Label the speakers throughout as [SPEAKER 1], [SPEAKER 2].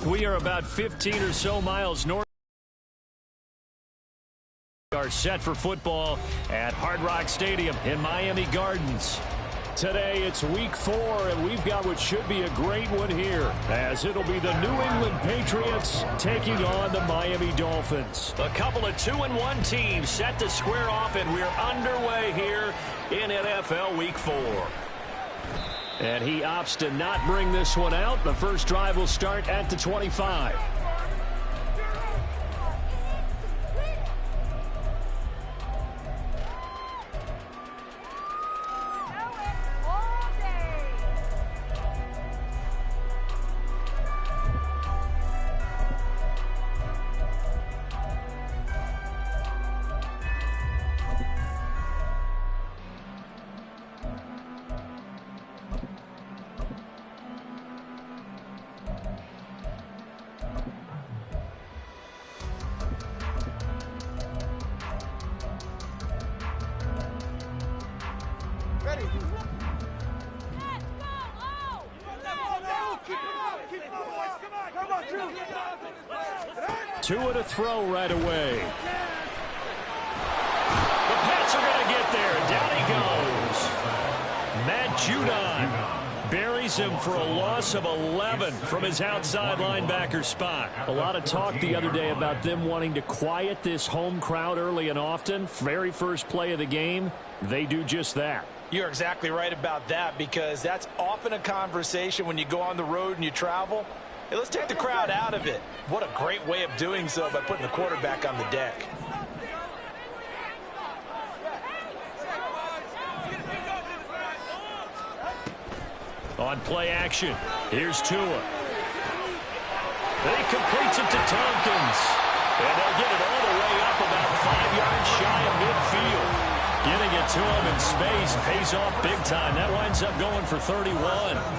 [SPEAKER 1] We are about 15 or so miles north. We are set for football at Hard Rock Stadium in Miami Gardens. Today it's week 4, and we've got what should be a great one here, as it'll be the New England Patriots taking on the Miami Dolphins. A couple of 2-1 teams set to square off, and we're underway here in NFL Week 4. And he opts to not bring this one out. The first drive will start at the 25. Two and a throw right away. The Pats are going to get there. Down he goes. Matt Judon buries him for a loss of 11 from his outside linebacker spot. A lot of talk the other day about them wanting to quiet this home crowd early and often. Very first play of the game, they do just that.
[SPEAKER 2] You're exactly right about that, because that's often a conversation when you go on the road and you travel. Hey, let's take the crowd out of it. What a great way of doing so by putting the quarterback on the deck.
[SPEAKER 1] On play action, here's Tua. He completes it to Tompkins. And they'll get it all the way up about 5 yards shy of midfield. Getting it to him in space pays off big time. That winds up going for 31.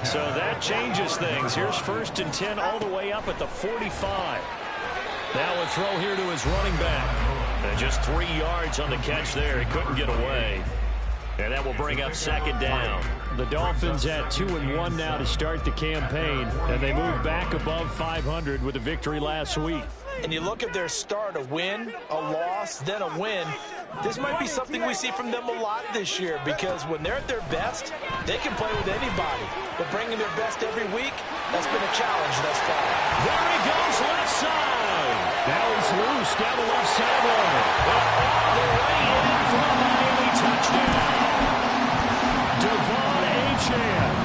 [SPEAKER 1] So that changes things. Here's 1st and 10 all the way up at the 45. Now a throw here to his running back. And just 3 yards on the catch there. He couldn't get away. And that will bring up 2nd down. The Dolphins at 2-1 now to start the campaign. And they move back above 500 with a victory last week.
[SPEAKER 2] And you look at their start, a win, a loss, then a win. This might be something we see from them a lot this year, because when they're at their best, they can play with anybody. But bringing their best every week, that's been a challenge thus far.
[SPEAKER 1] There he goes, left side. Now he's loose down the left sideline. All the way in for a Miami touchdown. Devon Achane,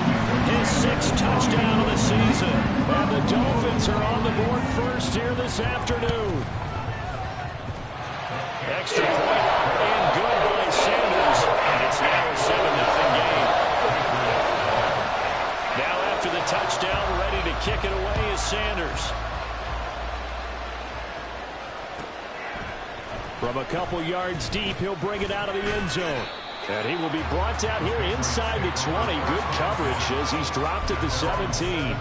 [SPEAKER 1] his 6th touchdown of the season. And the Dolphins are on the board first here this afternoon. Extra point and good by Sanders. And it's now a 7-0 game. Now after the touchdown, ready to kick it away is Sanders. From a couple yards deep, he'll bring it out of the end zone. And he will be brought down here inside the 20. Good coverage as he's dropped at the 17.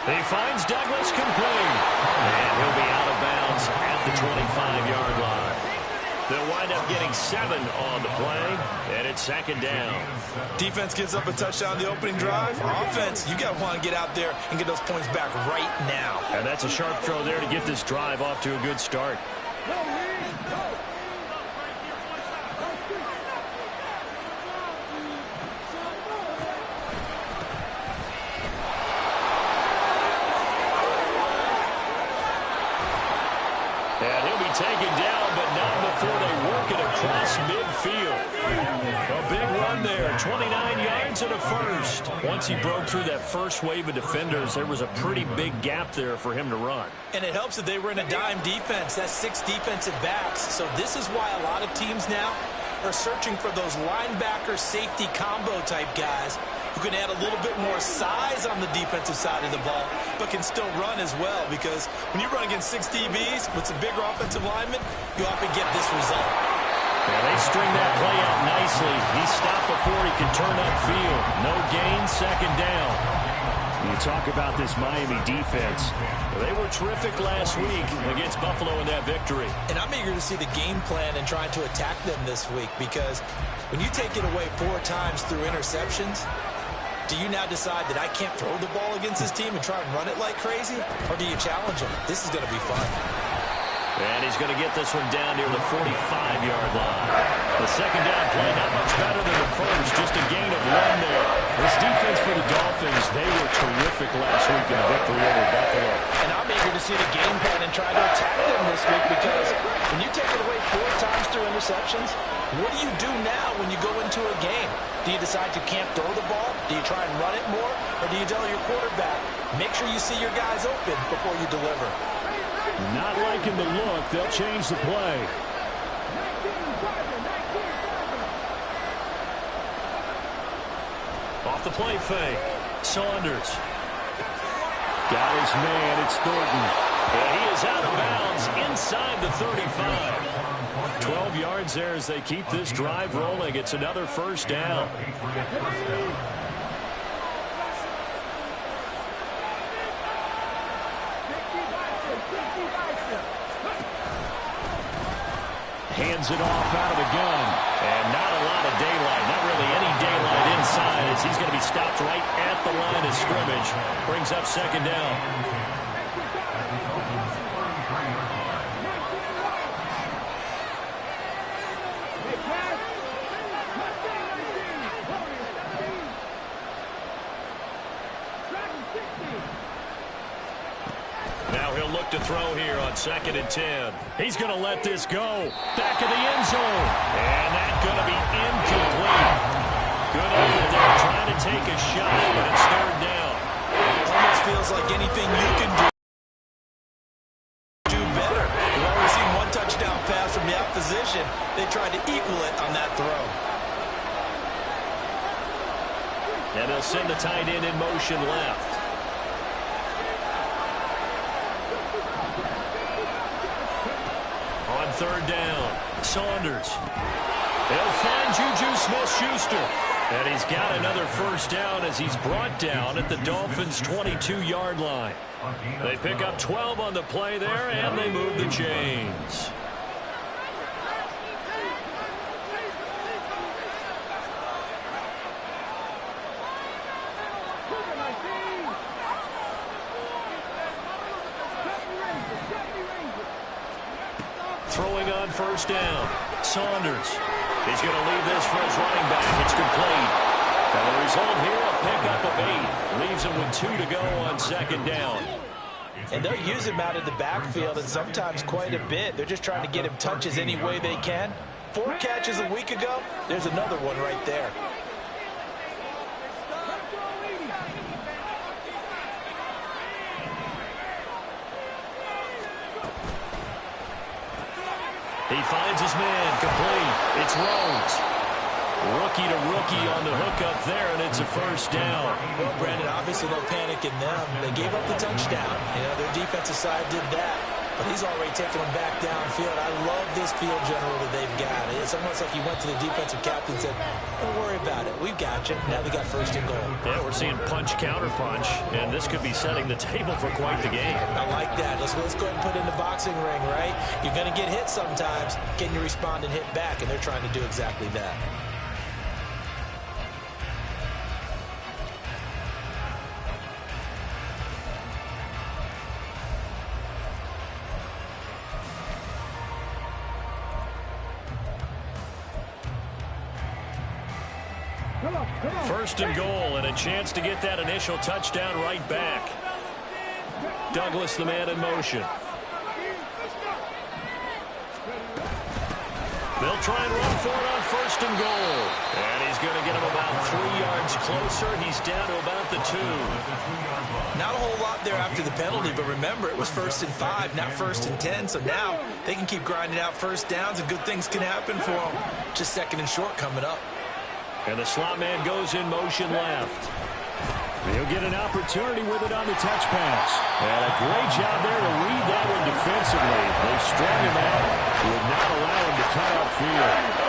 [SPEAKER 1] He finds Douglas complete. And he'll be out of bounds at the 25-yard line. They'll wind up getting 7 on the play, and it's 2nd down.
[SPEAKER 2] Defense gives up a touchdown the opening drive. Offense, you got to want to get out there and get those points back right now.
[SPEAKER 1] And that's a sharp throw there to get this drive off to a good start. And he'll be taken down, but not before they work it across midfield. A big run there, 29 yards and a first. Once he broke through that first wave of defenders, there was a pretty big gap there for him to run.
[SPEAKER 2] And it helps that they were in a dime defense. That's 6 defensive backs. So this is why a lot of teams now are searching for those linebacker safety combo type guys who can add a little bit more size on the defensive side of the ball, but can still run as well, because when you run against 6 DBs with some bigger offensive linemen, you often get this result.
[SPEAKER 1] Yeah, they string that play out nicely. He stopped before he could turn upfield. No gain, second down. You talk about this Miami defense. They were terrific last week against Buffalo in that victory.
[SPEAKER 2] And I'm eager to see the game plan and trying to attack them this week, because when you take it away 4 times through interceptions, do you now decide that I can't throw the ball against this team and try and run it like crazy? Or do you challenge them? This is going to be fun.
[SPEAKER 1] And he's going to get this one down near the 45-yard line. The second down play not much better than the first, just a gain of 1 there. This defense for the Dolphins, they were terrific last week in a victory over Buffalo.
[SPEAKER 2] And I'm eager to see the game plan and try to attack them this week, because when you take it away 4 times through interceptions, what do you do now when you go into a game? Do you decide you can't throw the ball? Do you try and run it more? Or do you tell your quarterback, make sure you see your guys open before you deliver?
[SPEAKER 1] Not liking the look. They'll change the play. Off the play fake. Saunders. Got his man. It's Thornton. And he is out of bounds inside the 35. 12 yards there as they keep this drive rolling. It's another first down. Hands it off out of the gun. And not a lot of daylight. Not really any daylight inside, as he's going to be stopped right at the line of scrimmage. Brings up second down. Now he'll look to throw here on 2nd and 10. He's going to let this go. Back of the end zone. And that's going to be incomplete. Good effort there, trying to take a shot, but it's 3rd down.
[SPEAKER 2] Almost feels like anything you can do better. We've already seen 1 touchdown pass from the opposition. They tried to equal it on that throw.
[SPEAKER 1] And they'll send the tight end in motion left. On 3rd down, Saunders. They'll find Juju Smith-Schuster. And he's got another first down as he's brought down at the Dolphins' 22-yard line. They pick up 12 on the play there, and they move the chains. Throwing on first down, Saunders. He's going to leave this for his running back. It's complete. And the result here, a pickup of 8. Leaves him with 2 to go on 2nd down.
[SPEAKER 2] And they'll use him out of the backfield, and sometimes quite a bit. They're just trying to get him touches any way they can. 4 catches a week ago. There's another one right there.
[SPEAKER 1] He finds his man, complete. It's Rhodes. Rookie to rookie on the hookup there, and it's a first down.
[SPEAKER 2] Well, Brandon, obviously no panic in them. They gave up the touchdown. You know, their defensive side did that, but he's already taken them back downfield. I love this field general that they've got. It's almost like he went to the defensive captain and said, don't worry about it. We've got you. Now they got first and goal.
[SPEAKER 1] Yeah, we're seeing punch, counter punch, and this could be setting the table for quite the game.
[SPEAKER 2] I like that. Let's go ahead and put it in the boxing ring, right? You're going to get hit sometimes. Can you respond and hit back? And they're trying to do exactly that.
[SPEAKER 1] First and goal, and a chance to get that initial touchdown right back. Douglas, the man in motion. They'll try and run for it on first and goal. And he's going to get him about 3 yards closer. He's down to about the 2.
[SPEAKER 2] Not a whole lot there after the penalty, but remember, it was 1st and 5, not 1st and 10. So now they can keep grinding out first downs, and good things can happen for them. Just 2nd and short coming up.
[SPEAKER 1] And the slot man goes in motion left. He'll get an opportunity with it on the touch pass. And a great job there to read that one defensively. They strung him out. Would not allow him to cut upfield.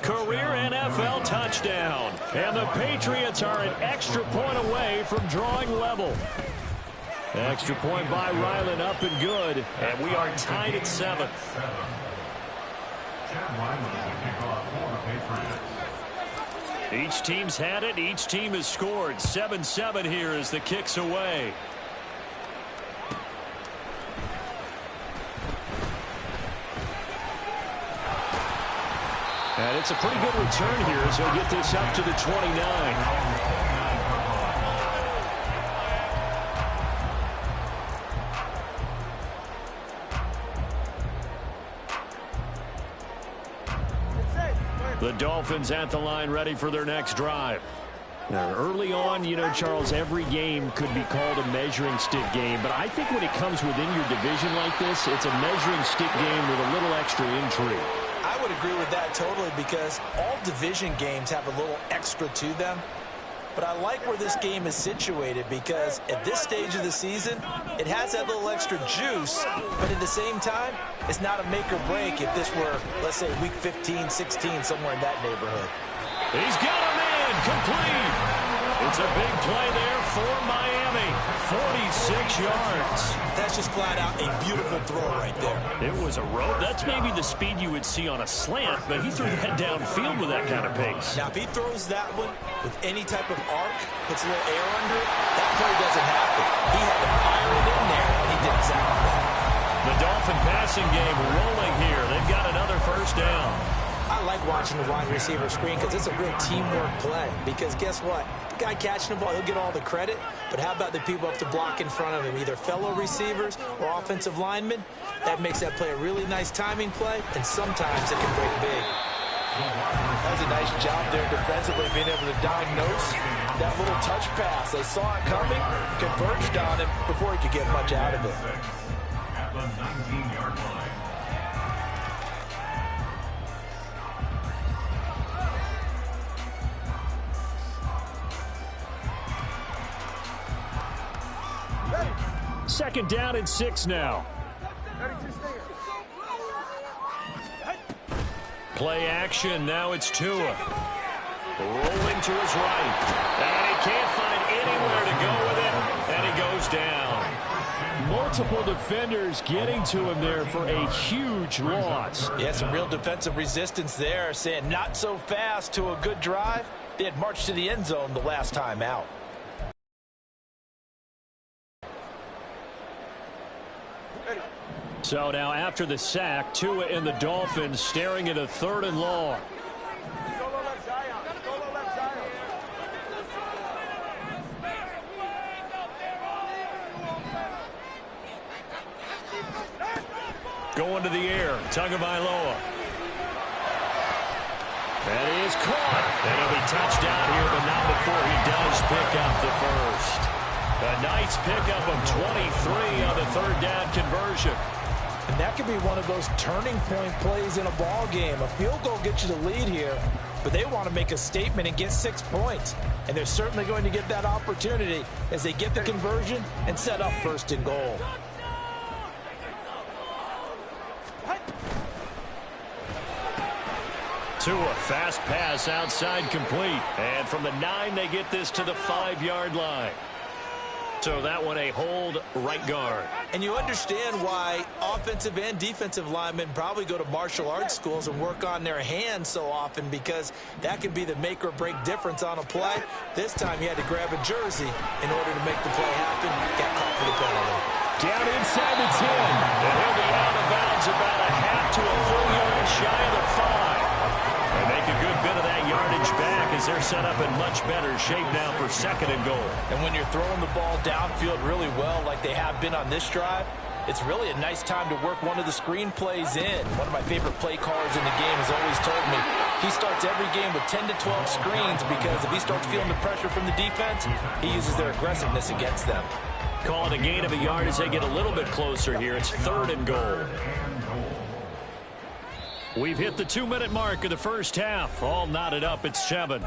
[SPEAKER 1] Career NFL touchdown. And the Patriots are an extra point away from drawing level. Extra point by Ryland, up and good. And we are tied at 7. Each team's had it. Each team has scored. 7-7 here as the kick's away. And it's a pretty good return here as he'll get this up to the 29. The Dolphins at the line ready for their next drive. Now, early on, you know, Charles, every game could be called a measuring stick game. But I think when it comes within your division like this, it's a measuring stick game with a little extra intrigue.
[SPEAKER 2] I would agree with that totally because all division games have a little extra to them. But I like where this game is situated because at this stage of the season, it has that little extra juice. But at the same time, it's not a make or break if this were, let's say, week 15, 16, somewhere in that neighborhood.
[SPEAKER 1] He's got a man complete. It's a big play there for Miami. 46 yards.
[SPEAKER 2] That's just flat out a beautiful throw right there.
[SPEAKER 1] It was a rope. That's maybe the speed you would see on a slant, but he threw that downfield with that kind of pace.
[SPEAKER 2] Now, if he throws that one with any type of arc, puts a little air under it, that play doesn't happen. He had to fire it in there, and he did exactly that.
[SPEAKER 1] The Dolphin passing game rolling here. They've got another first down.
[SPEAKER 2] I like watching the wide receiver screen because it's a real teamwork play. Because guess what? The guy catching the ball, he'll get all the credit. But how about the people up to block in front of him, either fellow receivers or offensive linemen? That makes that play a really nice timing play, and sometimes it can break big. That was a nice job there defensively, being able to diagnose that little touch pass. They saw it coming, converged on him before he could get much out of it.
[SPEAKER 3] At the 19-yard line.
[SPEAKER 1] Second down and 6 now. Play action. Now it's Tua. Rolling to his right. And he can't find anywhere to go with it. And he goes down. Multiple defenders getting to him there for a huge loss.
[SPEAKER 2] Yeah, some real defensive resistance there, saying not so fast to a good drive. They had marched to the end zone the last time out.
[SPEAKER 1] So now after the sack, Tua and the Dolphins staring at a 3rd and long. Going to the air, Tagovailoa. That is caught. And he'll be touchdown here, but not before he does pick up the first. A nice pickup of 23 on the 3rd down conversion.
[SPEAKER 2] And that could be one of those turning point plays in a ball game. A field goal gets you the lead here, but they want to make a statement and get 6 points. And they're certainly going to get that opportunity as they get the conversion and set up 1st and goal.
[SPEAKER 1] Tua, fast pass outside complete. And from the 9, they get this to the 5-yard line. So that one a hold right guard.
[SPEAKER 2] And you understand why offensive and defensive linemen probably go to martial arts schools and work on their hands so often, because that can be the make or break difference on a play. This time he had to grab a jersey in order to make the play happen. Got caught for the penalty.
[SPEAKER 1] Down inside the 10. And he'll be out of bounds about a half to a full yard shy of the 5. And make a good bit of that yardage they're set up in much better shape now for 2nd and goal.
[SPEAKER 2] And when you're throwing the ball downfield really well like they have been on this drive, it's really a nice time to work one of the screen plays in. One of my favorite play callers in the game has always told me he starts every game with 10 to 12 screens because if he starts feeling the pressure from the defense, he uses their aggressiveness against them.
[SPEAKER 1] Calling a gain of a yard as they get a little bit closer here. It's 3rd and goal. We've hit the 2-minute mark of the first half. All knotted up at 7.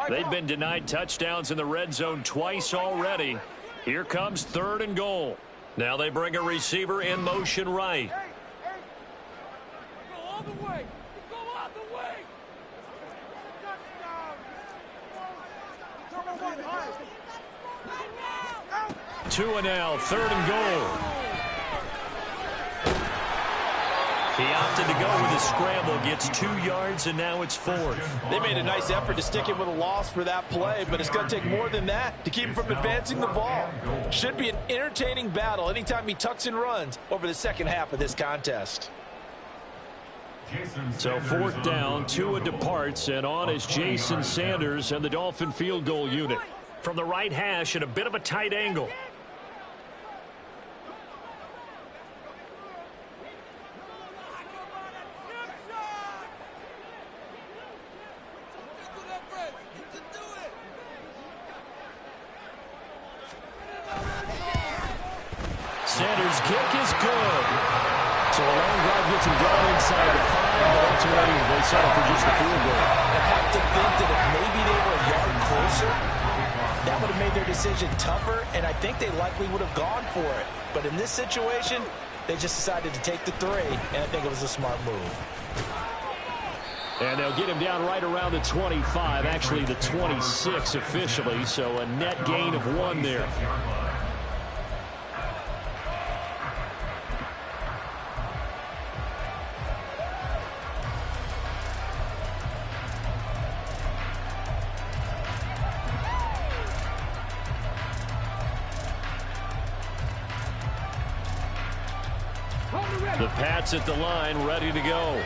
[SPEAKER 1] They've been denied touchdowns in the red zone twice already. Here comes 3rd and goal. Now they bring a receiver in motion right.
[SPEAKER 4] Go all the way. Go all the way.
[SPEAKER 1] Two and now, 3rd and goal. He opted to go with a scramble, gets 2 yards, and now it's 4th.
[SPEAKER 2] They made a nice effort to stick him with a loss for that play, but it's going to take more than that to keep him from advancing the ball. Should be an entertaining battle anytime he tucks and runs over the second half of this contest.
[SPEAKER 1] So 4th down, Tua departs, and on is Jason Sanders and the Dolphin field goal unit. From the right hash at a bit of a tight angle. Sanders' kick is good. So a long drive gets him down inside the 5, but ultimately they settle for just the field goal.
[SPEAKER 2] I have to think that if maybe they were a yard closer, that would have made their decision tougher, and I think they likely would have gone for it. But in this situation, they just decided to take the 3, and I think it was a smart move.
[SPEAKER 1] And they'll get him down right around the 25, actually the 26 officially, so a net gain of 1 there. The Pats at the line, ready to go.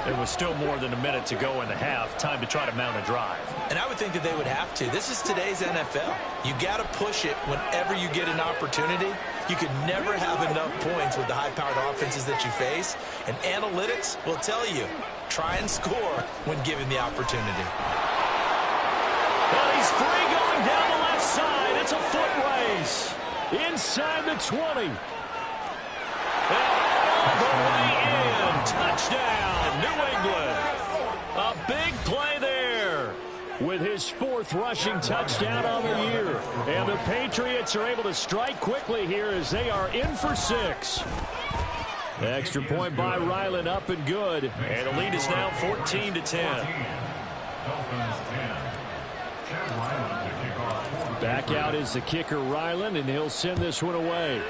[SPEAKER 1] There was still more than a minute to go in the half. Time to try to mount a drive.
[SPEAKER 2] And I would think that they would have to. This is today's NFL. You got to push it whenever you get an opportunity. You can never have enough points with the high-powered offenses that you face. And analytics will tell you, try and score when given the opportunity.
[SPEAKER 1] Well, he's free going down the left side. It's a foot race. Inside the 20. All the way in. Touchdown, New England. A big play there with his 4th rushing touchdown on the year. And the Patriots are able to strike quickly here as they are in for 6. Extra point by Ryland, up and good. And the lead is now 14-10. Back out is the kicker, Ryland, and he'll send this one away.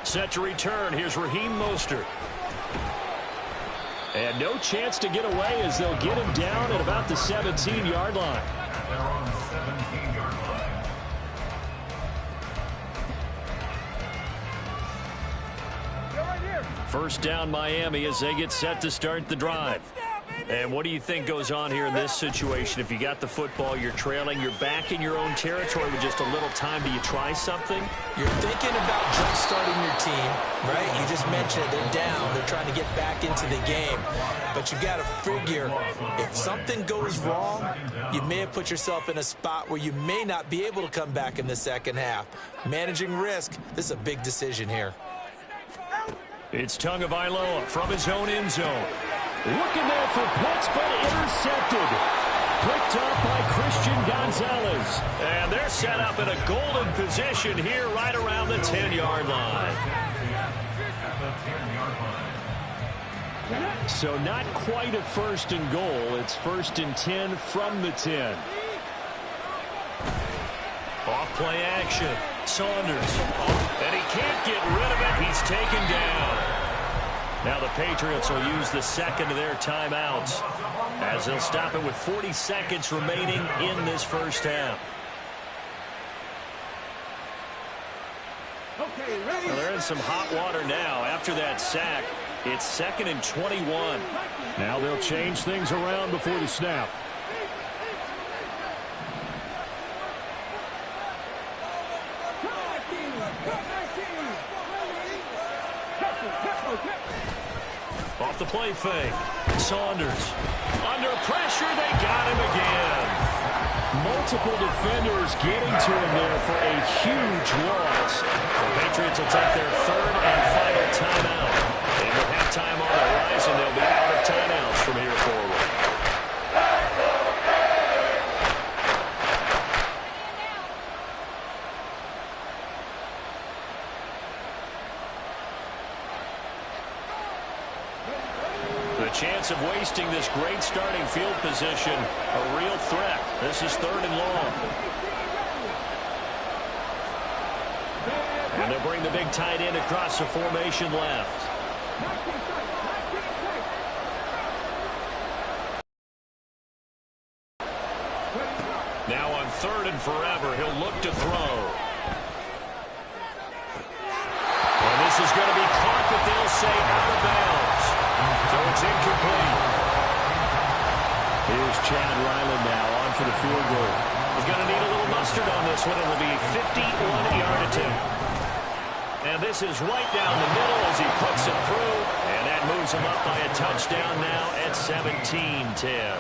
[SPEAKER 1] Set to return. Here's Raheem Mostert. And no chance to get away as they'll get him down at about the 17-yard line.
[SPEAKER 3] They're on the 17-yard line.
[SPEAKER 1] First down, Miami, as they get set to start the drive. And what do you think goes on here in this situation? If you got the football, you're trailing, you're back in your own territory with just a little time. Do you try something?
[SPEAKER 2] You're thinking about jump-starting your team, right? You just mentioned it. They're down. They're trying to get back into the game. But you got to figure, if something goes wrong, you may have put yourself in a spot where you may not be able to come back in the second half. Managing risk, this is a big decision here.
[SPEAKER 1] It's Tagovailoa from his own end zone. Looking there for Pitts, but intercepted. Picked up by Christian Gonzalez. And they're set up in a golden position here right around the 10-yard line. So not quite a 1st and goal. It's 1st and 10 from the 10. Off play action. Saunders. And he can't get rid of it. He's taken down. Now the Patriots will use the second of their timeouts as they'll stop it with 40 seconds remaining in this first half. Well, they're in some hot water now. After that sack, it's 2nd and 21.
[SPEAKER 5] Now they'll change things around before the snap.
[SPEAKER 1] Off the play fake. Saunders. Under pressure, they got him again.
[SPEAKER 5] Multiple defenders getting to him there for a huge loss.
[SPEAKER 1] The Patriots will take their 3rd and final timeout. And with halftime on the horizon, they'll be out of timeouts from here forward. The chance of wasting this great starting field position, a real threat. This is 3rd and long. And they'll bring the big tight end across the formation left. Now on 3rd and forever, he'll look to throw. And this is going to be caught, but they'll say out of bounds. So it's incomplete.
[SPEAKER 5] Here's Chad Ryland now on for the field goal.
[SPEAKER 1] He's going to need a little mustard on this one. It'll be 51-yard attempt. And this is right down the middle as he puts it through. And that moves him up by a touchdown now at 17-10.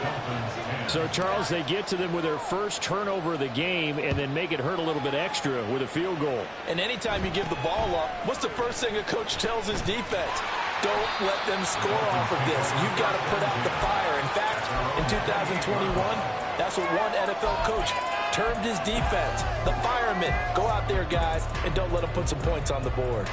[SPEAKER 5] So, Charles, they get to them with their first turnover of the game and then make it hurt a little bit extra with a field goal.
[SPEAKER 2] And anytime you give the ball up, what's the first thing a coach tells his defense? Don't let them score off of this. You've got to put out the fire. In fact, in 2021, that's what one NFL coach termed his defense. The firemen. Go out there, guys, and don't let them put some points on the board.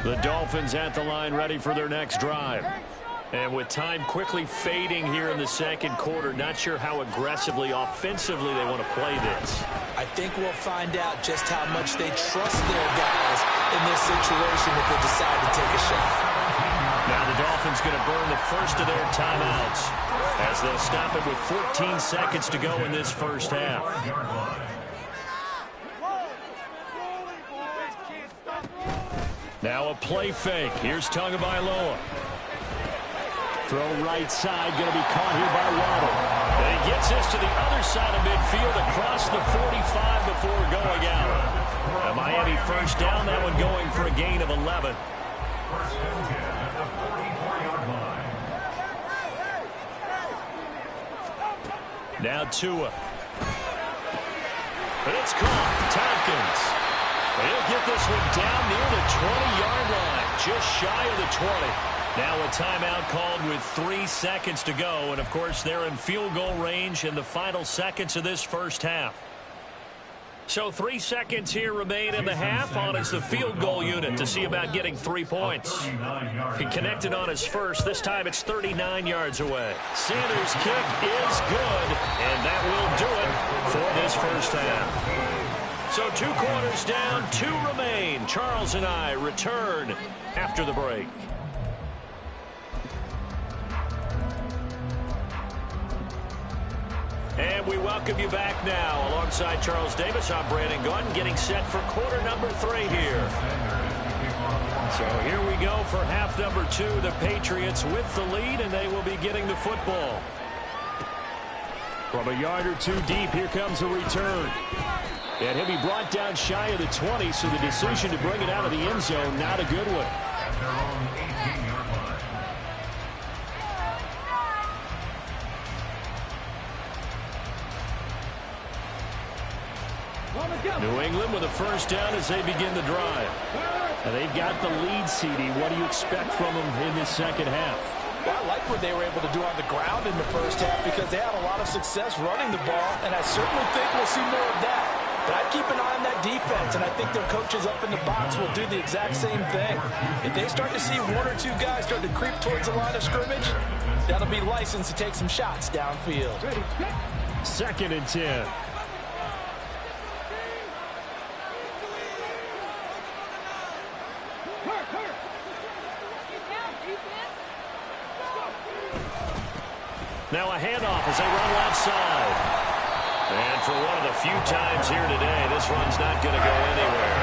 [SPEAKER 1] The Dolphins at the line ready for their next drive. And with time quickly fading here in the second quarter, not sure how aggressively, offensively they want to play this.
[SPEAKER 2] I think we'll find out just how much they trust their guys in this situation if they decide to take a shot.
[SPEAKER 1] Now the Dolphins going to burn the first of their timeouts as they'll stop it with 14 seconds to go in this first half. Now a play fake. Here's Tagovailoa.
[SPEAKER 5] Throw right side, going to be caught here by Waddle.
[SPEAKER 1] And he gets this to the other side of midfield across the 45 before going out. A Miami first down, that one going for a gain of 11.
[SPEAKER 3] First and 10 at the 44-yard line.
[SPEAKER 1] Now Tua. And it's caught. Tompkins. He'll get this one down near the 20-yard line, just shy of the 20. Now a timeout called with 3 seconds to go. And, of course, they're in field goal range in the final seconds of this first half. So 3 seconds here remain in the half on as the field goal unit to see about getting 3 points. He connected on his first. This time it's 39 yards away. Sanders' kick is good, and that will do it for this first half. So 2 quarters down, 2 remain. Charles and I return after the break. And we welcome you back now. Alongside Charles Davis, I'm Brandon Gordon, getting set for quarter number 3 here. So here we go for half number 2. The Patriots with the lead, and they will be getting the football.
[SPEAKER 5] From a yard or 2 deep, here comes a return. And he'll be brought down shy of the 20, so the decision to bring it out of the end zone, not a good one.
[SPEAKER 3] At their own 18-yard line.
[SPEAKER 1] New England with a first down as they begin the drive.
[SPEAKER 5] And they've got the lead, CD. What do you expect from them in this second half?
[SPEAKER 2] Well, I like what they were able to do on the ground in the first half because they had a lot of success running the ball, and I certainly think we'll see more of that. But I'd keep an eye on that defense, and I think their coaches up in the box will do the exact same thing. If they start to see 1 or 2 guys start to creep towards the line of scrimmage, that'll be licensed to take some shots downfield.
[SPEAKER 5] 2nd and 10. Now a handoff as they run left side. And for one of the few times here today, this run's not going to go anywhere.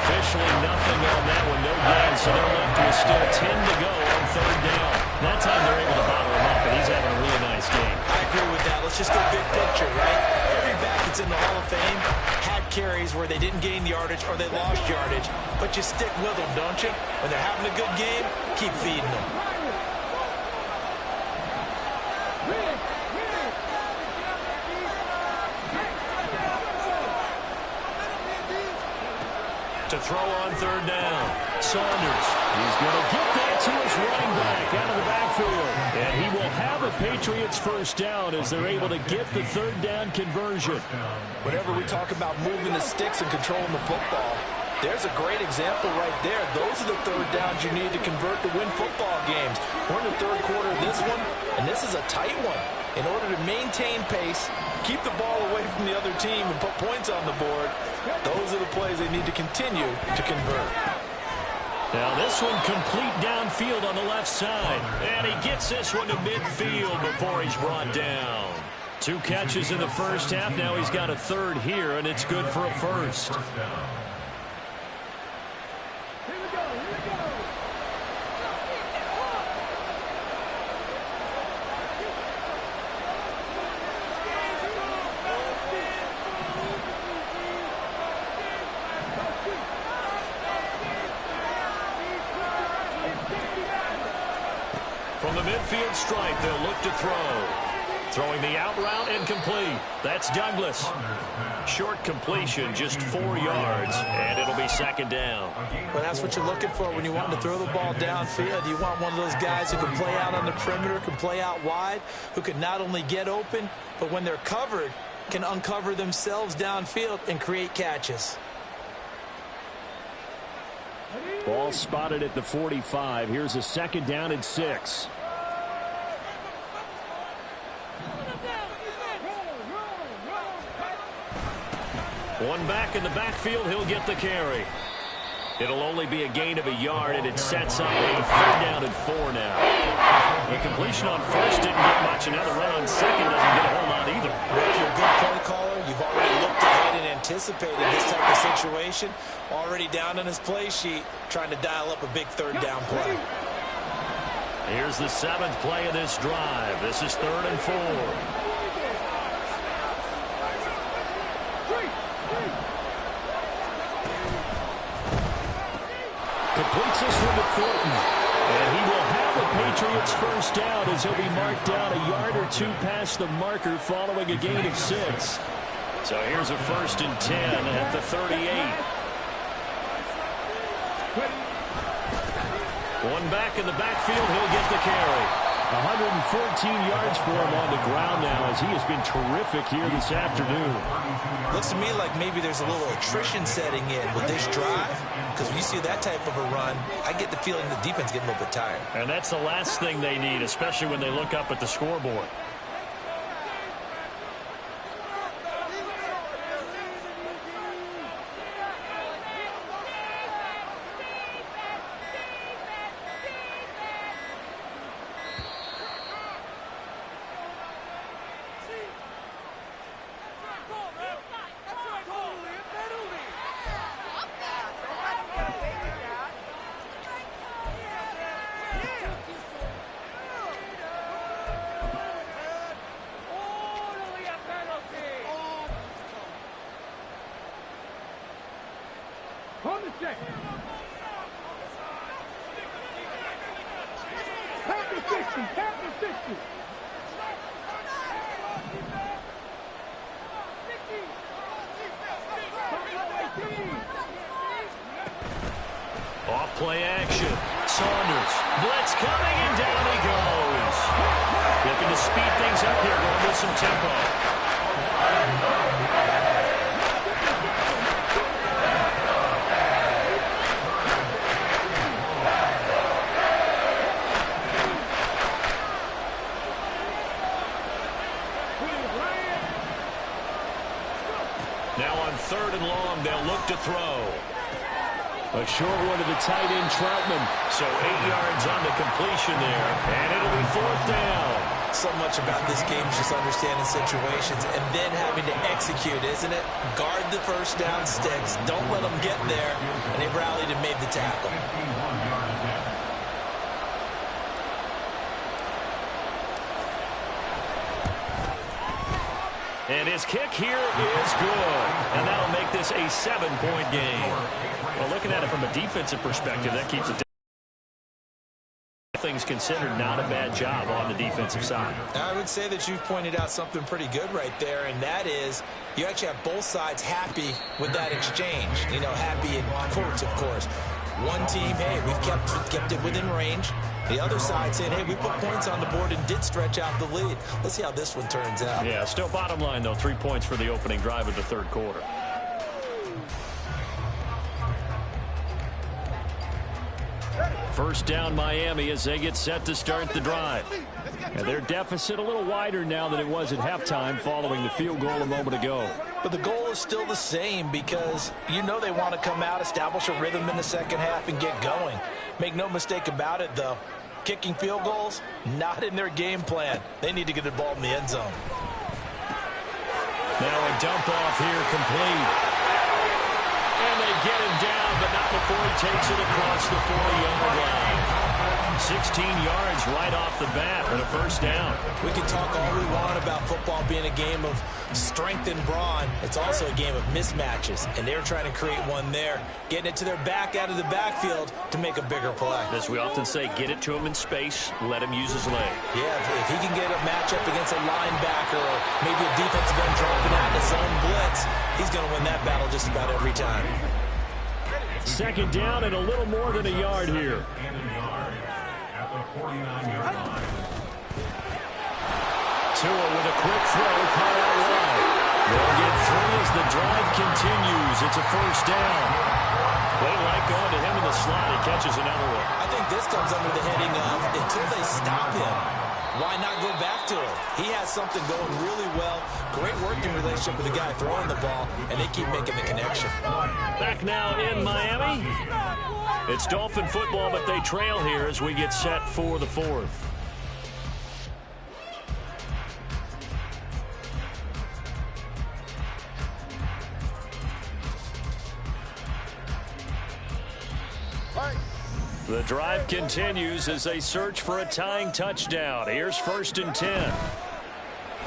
[SPEAKER 5] Officially nothing on that one, no gain, so they're left with still 10 to go on 3rd down. That time they're able to bottle him up, and he's having a really nice game.
[SPEAKER 2] I agree with that. Let's just go big picture, right? Every back that's in the Hall of Fame had carries where they didn't gain yardage or they lost yardage, but you stick with them, don't you? When they're having a good game, keep feeding them.
[SPEAKER 5] To throw on 3rd down. Saunders. He's going to get that to his running back out of the backfield. And he will have a Patriots 1st down as they're able to get the 3rd down conversion.
[SPEAKER 2] Whenever we talk about moving the sticks and controlling the football, there's a great example right there. Those are the 3rd downs you need to convert to win football games. We're in the 3rd quarter of this one, and this is a tight one. In order to maintain pace, keep the ball away from the other team, and put points on the board, those are the plays they need to continue to convert.
[SPEAKER 5] Now this one complete downfield on the left side. And he gets this one to midfield before he's brought down. 2 catches in the 1st half. Now he's got a 3rd here, and it's good for a 1st. From the midfield stripe, they'll look to throw. Throwing the out route incomplete. That's Douglas. Short completion, just 4 yards, and it'll be 2nd down.
[SPEAKER 2] Well, that's what you're looking for when you want to throw the ball downfield. You want one of those guys who can play out on the perimeter, can play out wide, who can not only get open, but when they're covered, can uncover themselves downfield and create catches.
[SPEAKER 5] Ball spotted at the 45. Here's a 2nd down and 6. One back in the backfield, he'll get the carry. It'll only be a gain of a yard, and it sets up a 3rd down and 4 now. The completion on 1st didn't get much, and now the run on 2nd doesn't get a whole lot either.
[SPEAKER 2] If you're a good play caller, you've already looked ahead and anticipated this type of situation. Already down on his play sheet, trying to dial up a big 3rd down play.
[SPEAKER 5] Here's the 7th play of this drive. This is 3rd and 4. Completes this one to Thornton. And he will have the Patriots 1st down as he'll be marked down a yard or 2 past the marker following a gain of 6. So here's a 1st and 10 at the 38. One back in the backfield, he'll get the carry. 114 yards for him on the ground now as he has been terrific here this afternoon.
[SPEAKER 2] Looks to me like maybe there's a little attrition setting in with this drive, because when you see that type of a run, I get the feeling the defense getting a little bit tired.
[SPEAKER 5] And that's the last thing they need, especially when they look up at the scoreboard.
[SPEAKER 4] On the check. Tap the 60. Tap the 60.
[SPEAKER 5] Off play action. Saunders. Blitz coming, and down he goes. Looking to speed things up here, going with some tempo. long. They'll look to throw.
[SPEAKER 1] A short one to the tight end, Troutman.
[SPEAKER 5] So 8 yards on the completion there, and it'll be 4th down.
[SPEAKER 2] So much about this game is just understanding situations and then having to execute, isn't it? Guard the first down sticks. Don't let them get there. And they rallied and made the tackle.
[SPEAKER 5] And his kick here is good. And that'll make this a 7-point game. Well, looking at it from a defensive perspective, that keeps it down. Things considered, not a bad job on the defensive side.
[SPEAKER 2] I would say that you've pointed out something pretty good right there, and that is you actually have both sides happy with that exchange. You know, happy in quotes, of course. One team, hey, we've kept it within range. The other side saying, hey, we put points on the board and did stretch out the lead. Let's see how this one turns out.
[SPEAKER 5] Yeah, still bottom line, though, 3 points for the opening drive of the third quarter. First down, Miami, as they get set to start the drive. And their deficit a little wider now than it was at halftime following the field goal a moment ago.
[SPEAKER 2] But the goal is still the same because you know they want to come out, establish a rhythm in the second half, and get going. Make no mistake about it, though. Kicking field goals, not in their game plan. They need to get the ball in the end zone.
[SPEAKER 5] Now a dump off here complete. And they get him down, but not before he takes it across the 40-yard line. 16 yards right off the bat and a first down.
[SPEAKER 2] We can talk all we want about football being a game of strength and brawn. It's also a game of mismatches, and they're trying to create one there, getting it to their back out of the backfield to make a bigger play.
[SPEAKER 5] As we often say, get it to him in space, let him use his leg.
[SPEAKER 2] Yeah, if he can get a matchup against a linebacker or maybe a defensive end dropping out in his own blitz, he's going to win that battle just about every time.
[SPEAKER 1] Second down and a little more than a yard here.
[SPEAKER 5] Tua with a quick throw, caught out wide. They'll get through as the drive continues. It's a first down. They like going to him in the slot. He catches another one.
[SPEAKER 2] I think this comes under the heading of until they stop him, why not go back to it? He has something going really well. Great working relationship with the guy throwing the ball, and they keep making the connection.
[SPEAKER 5] Back now in Miami. It's Dolphin football, but they trail here as we get set for the fourth. The drive continues as they search for a tying touchdown. Here's 1st and 10.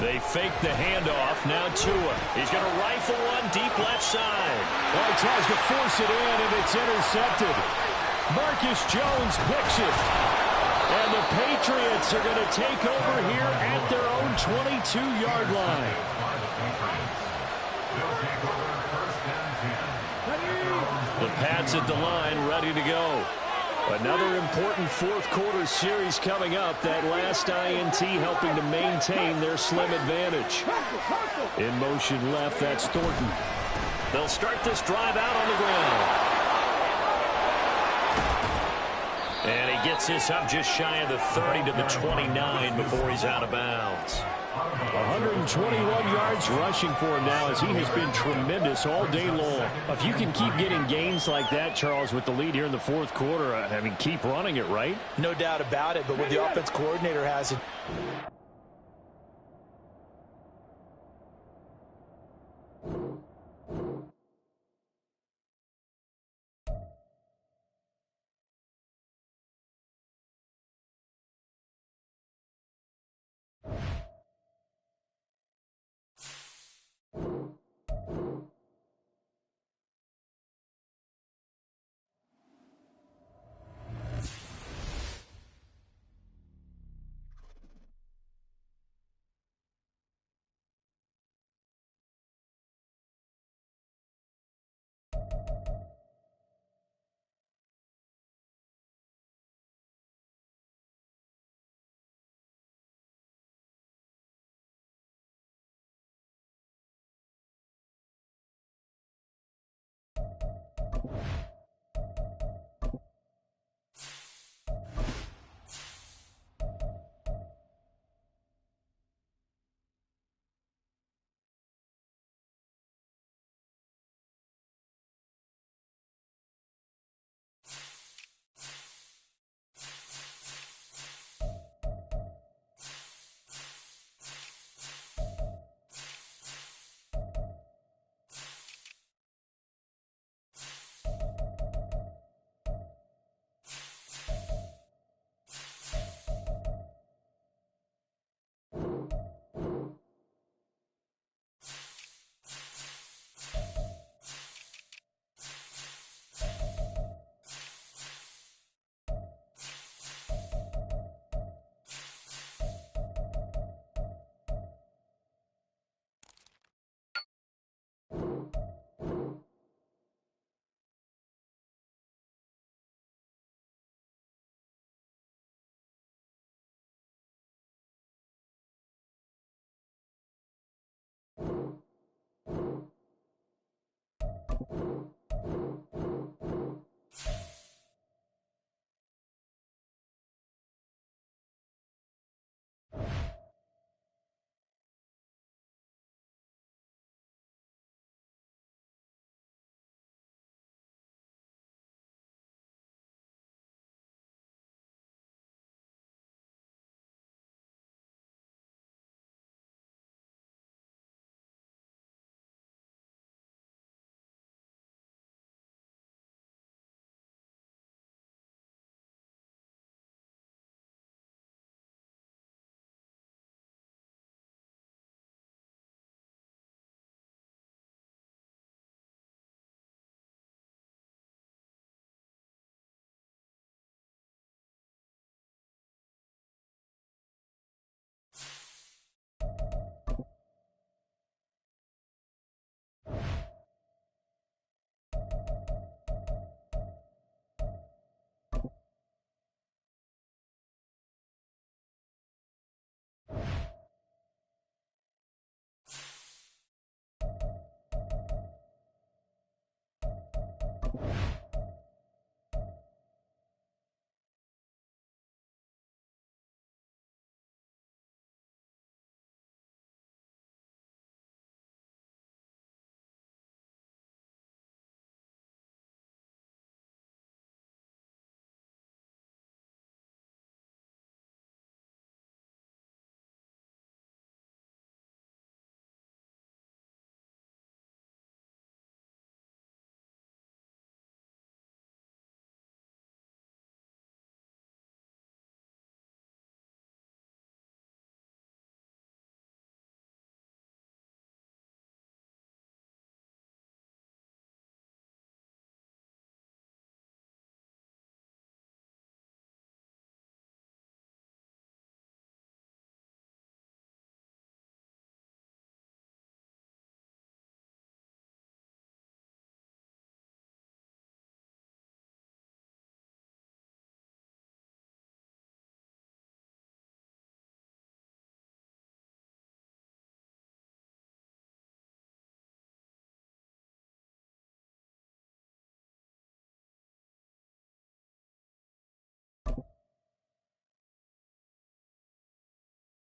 [SPEAKER 5] They fake the handoff. Now Tua. He's going to rifle one deep left side.
[SPEAKER 1] Well, he tries to force it in, and it's intercepted. Marcus Jones picks it. And the Patriots are going to take over here at their own 22-yard line.
[SPEAKER 5] The Pats at the line, ready to go. Another important fourth quarter series coming up. That last INT helping to maintain their slim advantage. In motion left, that's Thornton. They'll start this drive out on the ground. And he gets this up just shy of the 30 to the 29 before he's out of bounds.
[SPEAKER 1] 121 yards rushing for him now as he has been tremendous all day long. If you can keep getting gains like that, Charles, with the lead here in the fourth quarter, I mean, keep running it, right?
[SPEAKER 2] No doubt about it, but what the offense coordinator has it.
[SPEAKER 4] ball.